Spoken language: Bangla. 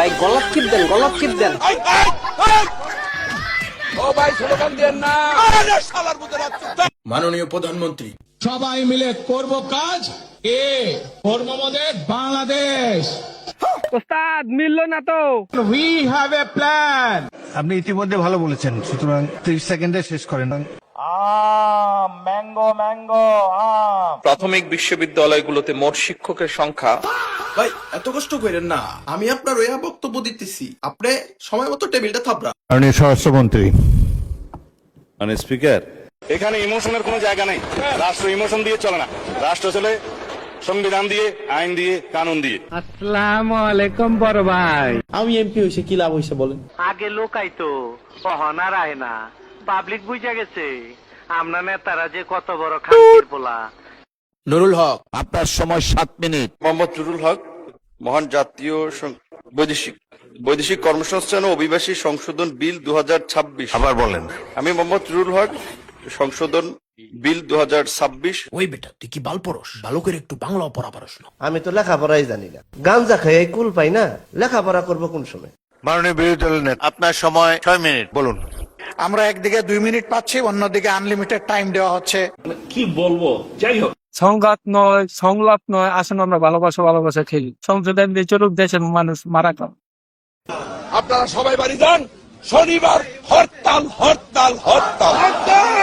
ভাই গলাপ টিপ দেন, গলাপ টিপ দেন। ও ভাই স্লোগান দেন না। শালার মতো মাননীয় প্রধানমন্ত্রী, সবাই মিলে করব কাজ, করব আমাদের বাংলাদেশ। ওস্তাদ মিললো না তো। We have a plan. আপনি ইতিমধ্যে ভালো বলেছেন, সুতরাং 30 সেকেন্ডে শেষ করেন। প্রাথমিক বিশ্ববিদ্যালয়গুলোতে মোট শিক্ষকের সংখ্যা। ভাই এত কষ্ট করেন না, আমি আপনার ওয়া বক্তব্য দিতেছি, আপনি সময় মতো টেবিলটা থাপড়া। মাননীয় স্বরাষ্ট্রমন্ত্রী। মাননীয় স্পিকার, এখানে ইমোশনের কোনো জায়গা নেই। রাষ্ট্র ইমোশন দিয়ে চলে না, রাষ্ট্র চলে সংবিধান দিয়ে, আইন দিয়ে, কানুন দিয়ে। আসসালামু আলাইকুম বড় ভাই। আমি এমপি হইছে কি লাভ হইছে বলেন? আগে লোকাই তো অহনার আয় না, পাবলিক বুঝা গেছে আমরা নেতারা যে কত বড় খানকির পোলা। নুরুল হক, আপনার সময় 7 মিনিট। মোহাম্মদ নুরুল হক, মহান জাতীয় বৈদেশিক কর্মসংস্থান ও অভিবাসী সংশোধন বিল 2026। আবার বলেন। আমি মোহাম্মদ নুরুল হক, সংশোধন বিল 2026। ওই বেটা তুই কি বাল পড়স? ভালো করে একটু বাংলাও পড়া পারস না? আমি তো লেখাপড়াই জানি না, গাঞ্জা খাই কুল পাই না, লেখাপড়া করবো কোন সময়? মাননীয় বিরোধী দলের নেতা, আপনার সময় 6 মিনিট, বলুন। আমরা একদিকে 2 মিনিট পাচ্ছি, অন্যদিকে আনলিমিটেড টাইম দেওয়া হচ্ছে। কি বলবো, যাই হোক। সংঘাত নয়, সংলাপ নয়, আসলে আমরা ভালোবাসা খেলি। সংসদের বিচারক দেশের মানুষ মারা গেল। আপনারা সবাই বাড়ি যান, শনিবার হরতাল হরতাল হরতাল হরতাল।